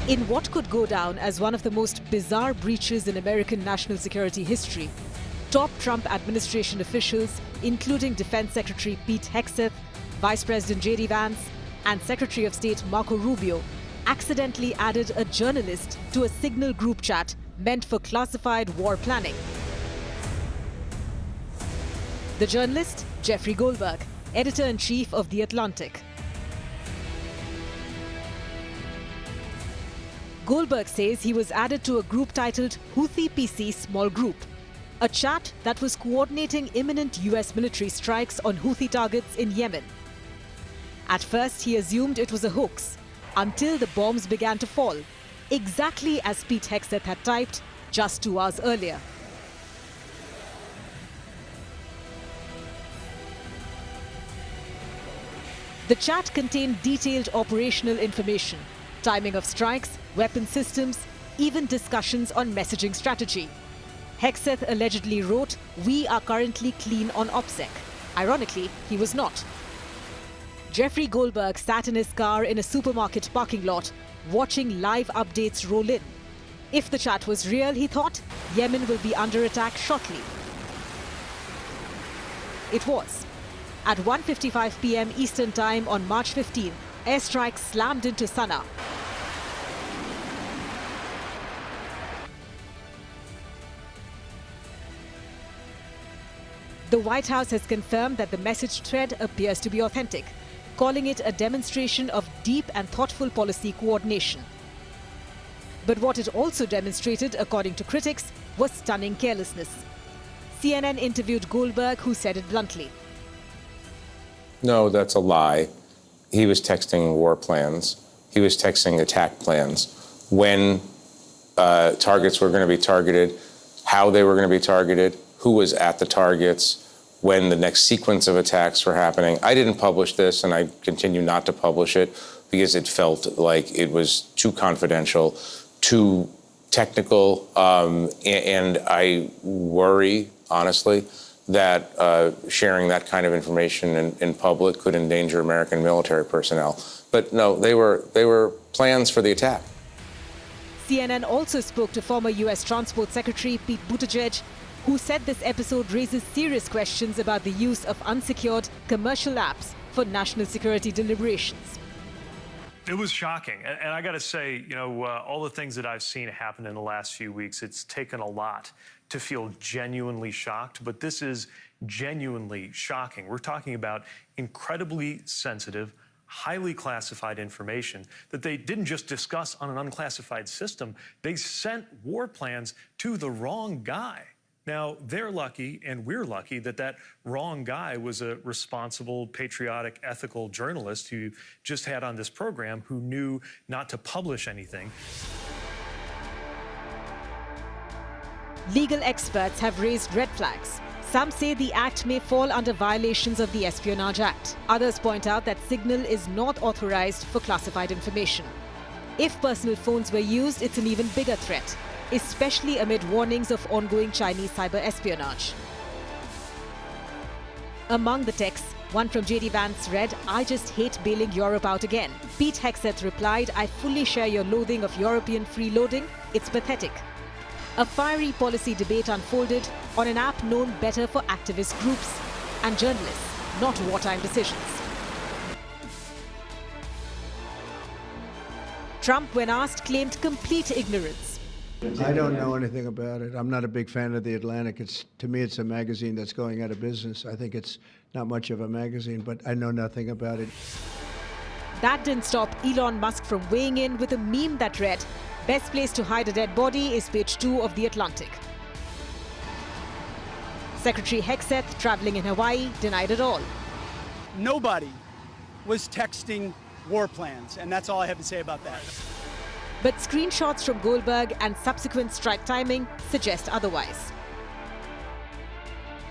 In what could go down as one of the most bizarre breaches in American national security history, top Trump administration officials, including Defense Secretary Pete Hegseth, Vice President J.D. Vance, and Secretary of State Marco Rubio, accidentally added a journalist to a Signal group chat meant for classified war planning. The journalist, Jeffrey Goldberg, editor-in-chief of The Atlantic. Goldberg says he was added to a group titled Houthi PC Small Group, a chat that was coordinating imminent US military strikes on Houthi targets in Yemen. At first, he assumed it was a hoax, until the bombs began to fall, exactly as Pete Hegseth had typed just 2 hours earlier. The chat contained detailed operational information, timing of strikes, weapon systems, even discussions on messaging strategy. Hegseth allegedly wrote, "We are currently clean on OPSEC." Ironically, he was not. Jeffrey Goldberg sat in his car in a supermarket parking lot, watching live updates roll in. If the chat was real, he thought, Yemen will be under attack shortly. It was. At 1:55 p.m. Eastern Time on March 15, airstrikes slammed into Sana'a. The White House has confirmed that the message thread appears to be authentic, calling it a demonstration of deep and thoughtful policy coordination. But what it also demonstrated, according to critics, was stunning carelessness. CNN interviewed Goldberg, who said it bluntly. No, that's a lie. He was texting war plans. He was texting attack plans. When targets were going to be targeted, how they were going to be targeted, who was at the targets, when the next sequence of attacks were happening. I didn't publish this, and I continue not to publish it because it felt like it was too confidential, too technical, and I worry, honestly, that sharing that kind of information in public could endanger American military personnel. But no, they were plans for the attack. CNN also spoke to former U.S. Transport Secretary Pete Buttigieg, who said this episode raises serious questions about the use of unsecured commercial apps for national security deliberations. It was shocking. And I got to say, all the things that I've seen happen in the last few weeks, it's taken a lot to feel genuinely shocked. But this is genuinely shocking. We're talking about incredibly sensitive, highly classified information that they didn't just discuss on an unclassified system. They sent war plans to the wrong guy. Now, they're lucky, and we're lucky, that that wrong guy was a responsible, patriotic, ethical journalist who just had on this program who knew not to publish anything. Legal experts have raised red flags. Some say the act may fall under violations of the Espionage Act. Others point out that Signal is not authorized for classified information. If personal phones were used, it's an even bigger threat, especially amid warnings of ongoing Chinese cyber espionage. Among the texts, one from J.D. Vance read, "I just hate bailing Europe out again." Pete Hegseth replied, "I fully share your loathing of European freeloading. It's pathetic." A fiery policy debate unfolded on an app known better for activist groups and journalists, not wartime decisions. Trump, when asked, claimed complete ignorance. I don't know anything about it. I'm not a big fan of The Atlantic. To me, it's a magazine that's going out of business. I think it's not much of a magazine, but I know nothing about it. That didn't stop Elon Musk from weighing in with a meme that read, "Best place to hide a dead body is page 2 of The Atlantic." Secretary Hegseth, traveling in Hawaii, denied it all. Nobody was texting war plans, and that's all I have to say about that. But screenshots from Goldberg and subsequent strike timing suggest otherwise.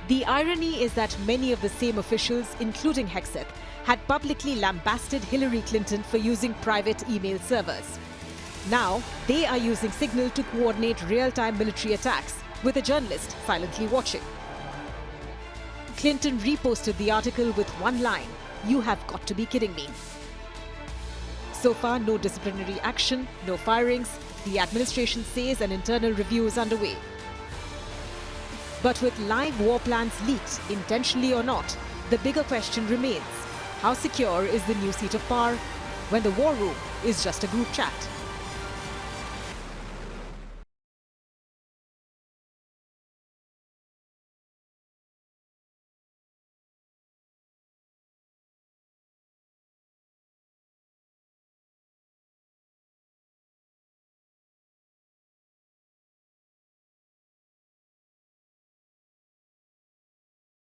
The irony is that many of the same officials, including Hegseth, had publicly lambasted Hillary Clinton for using private email servers. Now, they are using Signal to coordinate real-time military attacks, with a journalist silently watching. Clinton reposted the article with one line, "You have got to be kidding me." So far, no disciplinary action, no firings. The administration says an internal review is underway. But with live war plans leaked, intentionally or not, the bigger question remains: how secure is the new seat of power when the war room is just a group chat?